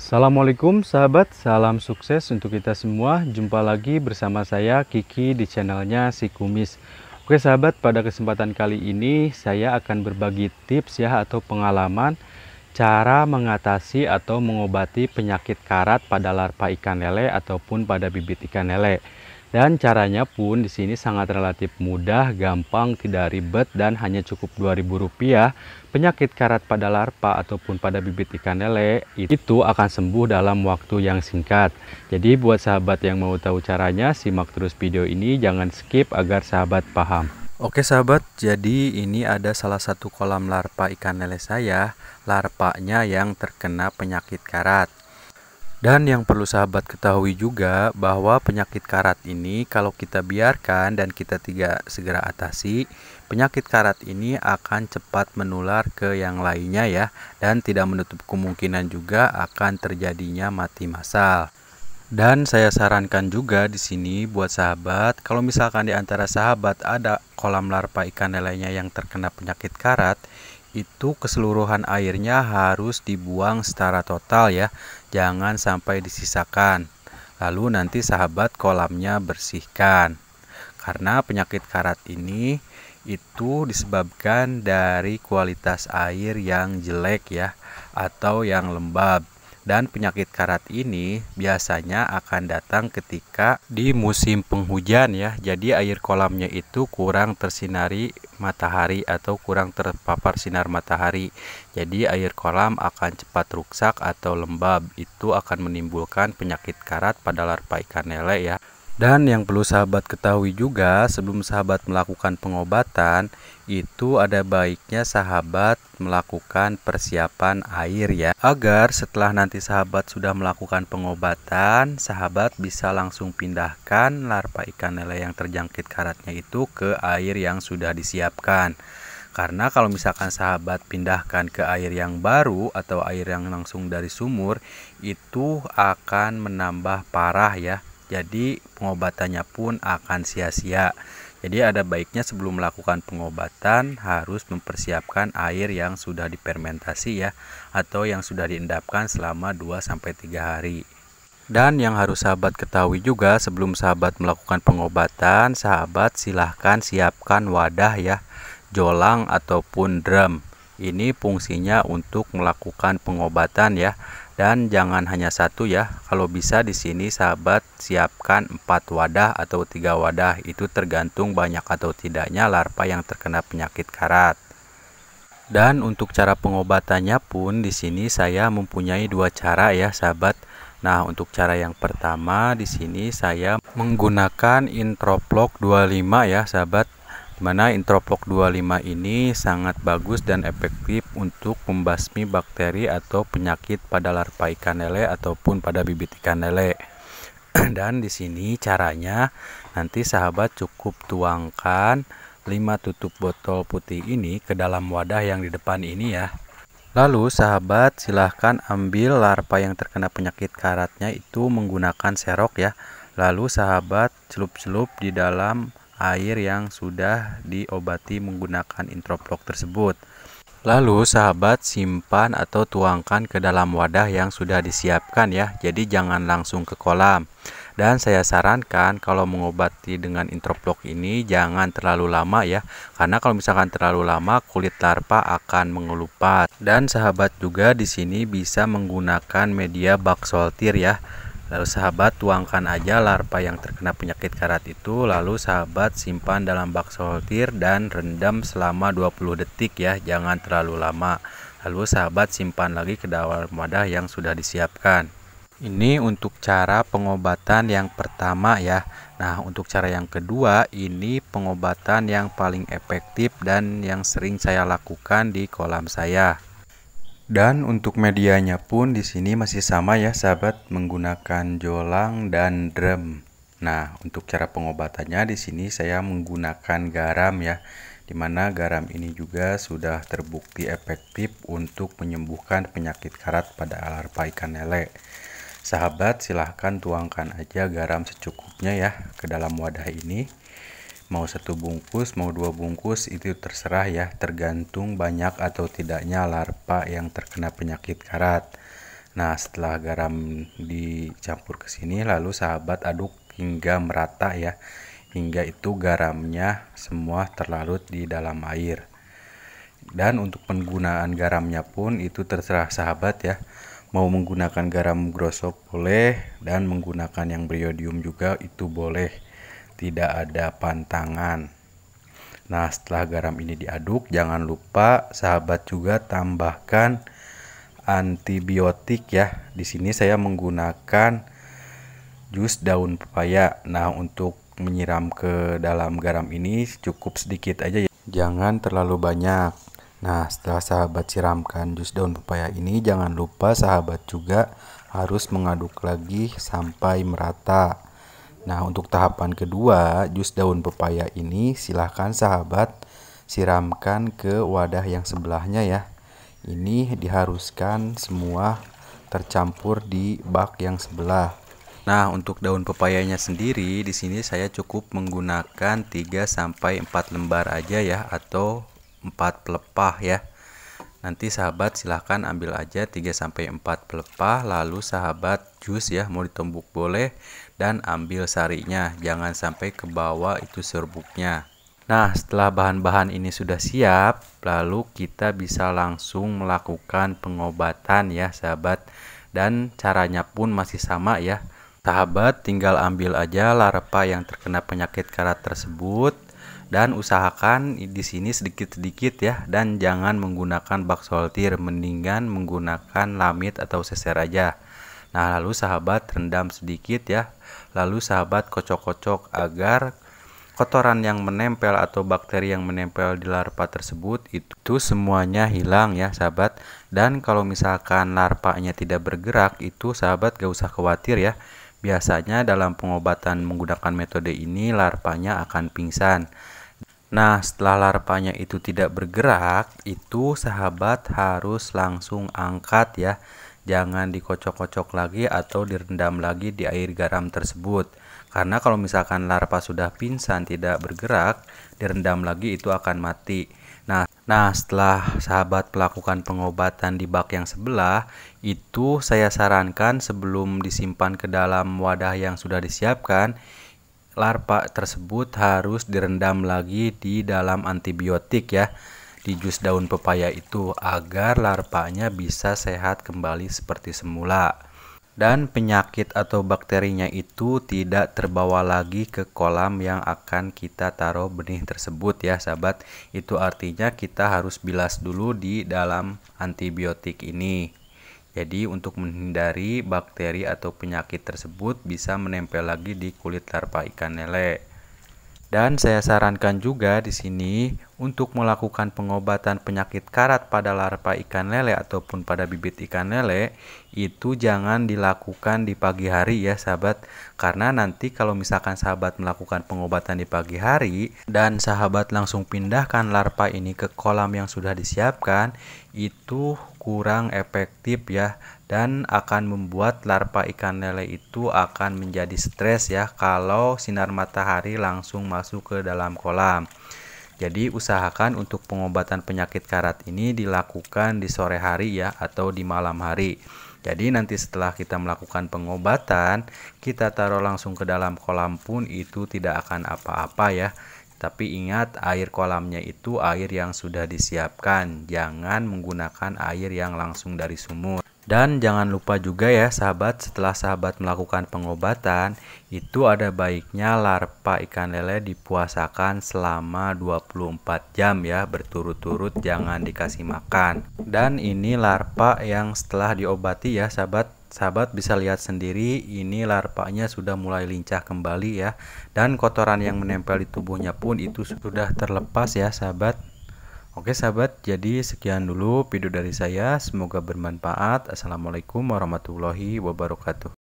Assalamualaikum sahabat, salam sukses untuk kita semua. Jumpa lagi bersama saya Kiki di channelnya Si Kumis. Oke sahabat, pada kesempatan kali ini saya akan berbagi tips ya atau pengalaman cara mengatasi atau mengobati penyakit karat pada larva ikan lele ataupun pada bibit ikan lele. Dan caranya pun di sini sangat relatif mudah, gampang, tidak ribet dan hanya cukup Rp2.000. Penyakit karat pada larva ataupun pada bibit ikan lele itu akan sembuh dalam waktu yang singkat. Jadi buat sahabat yang mau tahu caranya, simak terus video ini, jangan skip agar sahabat paham. Oke sahabat, jadi ini ada salah satu kolam larva ikan lele saya, larvanya yang terkena penyakit karat. Dan yang perlu sahabat ketahui juga bahwa penyakit karat ini kalau kita biarkan dan kita tidak segera atasi, penyakit karat ini akan cepat menular ke yang lainnya ya, dan tidak menutup kemungkinan juga akan terjadinya mati massal. Dan saya sarankan juga di sini buat sahabat, kalau misalkan di antara sahabat ada kolam larva ikan lelenya yang terkena penyakit karat, itu keseluruhan airnya harus dibuang secara total ya, jangan sampai disisakan. Lalu nanti sahabat kolamnya bersihkan. Karena penyakit karat ini itu disebabkan dari kualitas air yang jelek ya, atau yang lembab. Dan penyakit karat ini biasanya akan datang ketika di musim penghujan ya. Jadi air kolamnya itu kurang tersinari matahari atau kurang terpapar sinar matahari. Jadi air kolam akan cepat rusak atau lembab. Itu akan menimbulkan penyakit karat pada larva ikan lele ya. Dan yang perlu sahabat ketahui juga, sebelum sahabat melakukan pengobatan, itu ada baiknya sahabat melakukan persiapan air ya. Agar setelah nanti sahabat sudah melakukan pengobatan, sahabat bisa langsung pindahkan larva ikan lele yang terjangkit karatnya itu ke air yang sudah disiapkan. Karena kalau misalkan sahabat pindahkan ke air yang baru atau air yang langsung dari sumur, itu akan menambah parah ya. Jadi pengobatannya pun akan sia-sia. Jadi ada baiknya sebelum melakukan pengobatan harus mempersiapkan air yang sudah difermentasi ya, atau yang sudah diendapkan selama 2-3 hari. Dan yang harus sahabat ketahui juga, sebelum sahabat melakukan pengobatan, sahabat silahkan siapkan wadah ya, jolang ataupun drum. Ini fungsinya untuk melakukan pengobatan ya. Dan jangan hanya satu ya, kalau bisa di sini sahabat siapkan 4 wadah atau 3 wadah, itu tergantung banyak atau tidaknya larva yang terkena penyakit karat. Dan untuk cara pengobatannya pun di sini saya mempunyai 2 cara ya sahabat. Nah, untuk cara yang pertama di sini saya menggunakan Introfloc 25 ya sahabat. Dimana Introfloc 25 ini sangat bagus dan efektif untuk membasmi bakteri atau penyakit pada larva ikan lele ataupun pada bibit ikan lele. Dan di sini caranya nanti sahabat cukup tuangkan 5 tutup botol putih ini ke dalam wadah yang di depan ini ya. Lalu sahabat silahkan ambil larva yang terkena penyakit karatnya itu menggunakan serok ya. Lalu sahabat celup-celup di dalam air yang sudah diobati menggunakan Introfloc tersebut. Lalu sahabat simpan atau tuangkan ke dalam wadah yang sudah disiapkan ya. Jadi jangan langsung ke kolam. Dan saya sarankan kalau mengobati dengan Introfloc ini jangan terlalu lama ya. Karena kalau misalkan terlalu lama kulit larva akan mengelupas. Dan sahabat juga di sini bisa menggunakan media Bak-Soltir ya. Lalu sahabat tuangkan aja larva yang terkena penyakit karat itu, lalu sahabat simpan dalam Bak-Soltir dan rendam selama 20 detik ya, jangan terlalu lama. Lalu sahabat simpan lagi ke dalam wadah yang sudah disiapkan. Ini untuk cara pengobatan yang pertama ya. Nah, untuk cara yang kedua, ini pengobatan yang paling efektif dan yang sering saya lakukan di kolam saya. Dan untuk medianya pun di sini masih sama ya sahabat, menggunakan jolang dan drum. Nah, untuk cara pengobatannya di sini saya menggunakan garam ya. Dimana garam ini juga sudah terbukti efektif untuk menyembuhkan penyakit karat pada larva ikan lele. Sahabat silahkan tuangkan aja garam secukupnya ya ke dalam wadah ini. Mau 1 bungkus, mau 2 bungkus, itu terserah ya, tergantung banyak atau tidaknya larva yang terkena penyakit karat. Nah, setelah garam dicampur ke sini, lalu sahabat aduk hingga merata ya, hingga itu garamnya semua terlarut di dalam air. Dan untuk penggunaan garamnya pun itu terserah sahabat ya, mau menggunakan garam grosok boleh, dan menggunakan yang beriodium juga itu boleh, tidak ada pantangan. Nah, setelah garam ini diaduk, jangan lupa sahabat juga tambahkan antibiotik ya. Di sini saya menggunakan jus daun pepaya. Nah, untuk menyiram ke dalam garam ini cukup sedikit aja ya, jangan terlalu banyak. Nah, setelah sahabat siramkan jus daun pepaya ini, jangan lupa sahabat juga harus mengaduk lagi sampai merata. Nah, untuk tahapan kedua, jus daun pepaya ini silahkan sahabat siramkan ke wadah yang sebelahnya ya. Ini diharuskan semua tercampur di bak yang sebelah. Nah, untuk daun pepayanya sendiri di sini saya cukup menggunakan 3 sampai 4 lembar aja ya, atau 4 pelepah ya. Nanti sahabat silahkan ambil aja 3 sampai 4 pelepah, lalu sahabat jus ya, mau ditumbuk boleh, dan ambil sarinya, jangan sampai ke bawah itu serbuknya. Nah, setelah bahan-bahan ini sudah siap, lalu kita bisa langsung melakukan pengobatan ya sahabat. Dan caranya pun masih sama ya. Sahabat tinggal ambil aja larva yang terkena penyakit karat tersebut, dan usahakan di sini sedikit-sedikit ya, dan jangan menggunakan bak sortir, mendingan menggunakan lamit atau seser aja. Nah, lalu sahabat rendam sedikit ya, lalu sahabat kocok-kocok agar kotoran yang menempel atau bakteri yang menempel di larva tersebut itu semuanya hilang ya sahabat. Dan kalau misalkan larvanya tidak bergerak, itu sahabat gak usah khawatir ya. Biasanya dalam pengobatan menggunakan metode ini larvanya akan pingsan. Nah, setelah larvanya itu tidak bergerak, itu sahabat harus langsung angkat ya. Jangan dikocok-kocok lagi atau direndam lagi di air garam tersebut. Karena kalau misalkan larva sudah pingsan tidak bergerak, direndam lagi itu akan mati. Nah, setelah sahabat melakukan pengobatan di bak yang sebelah, itu saya sarankan sebelum disimpan ke dalam wadah yang sudah disiapkan, larva tersebut harus direndam lagi di dalam antibiotik ya, di jus daun pepaya itu, agar larvanya bisa sehat kembali seperti semula. Dan penyakit atau bakterinya itu tidak terbawa lagi ke kolam yang akan kita taruh benih tersebut ya sahabat. Itu artinya kita harus bilas dulu di dalam antibiotik ini. Jadi untuk menghindari bakteri atau penyakit tersebut bisa menempel lagi di kulit larva ikan lele. Dan saya sarankan juga di sini untuk melakukan pengobatan penyakit karat pada larva ikan lele ataupun pada bibit ikan lele, itu jangan dilakukan di pagi hari ya sahabat. Karena nanti kalau misalkan sahabat melakukan pengobatan di pagi hari dan sahabat langsung pindahkan larva ini ke kolam yang sudah disiapkan, itu kurang efektif ya, dan akan membuat larva ikan lele itu akan menjadi stres ya kalau sinar matahari langsung masuk ke dalam kolam. Jadi usahakan untuk pengobatan penyakit karat ini dilakukan di sore hari ya, atau di malam hari. Jadi nanti setelah kita melakukan pengobatan, kita taruh langsung ke dalam kolam pun itu tidak akan apa-apa ya. Tapi ingat, air kolamnya itu air yang sudah disiapkan, jangan menggunakan air yang langsung dari sumur. Dan jangan lupa juga ya sahabat, setelah sahabat melakukan pengobatan, itu ada baiknya larva ikan lele dipuasakan selama 24 jam ya, berturut-turut, jangan dikasih makan. Dan ini larva yang setelah diobati ya sahabat. Sahabat bisa lihat sendiri, ini larvanya sudah mulai lincah kembali ya. Dan kotoran yang menempel di tubuhnya pun itu sudah terlepas ya sahabat. Oke sahabat, jadi sekian dulu video dari saya. Semoga bermanfaat. Assalamualaikum warahmatullahi wabarakatuh.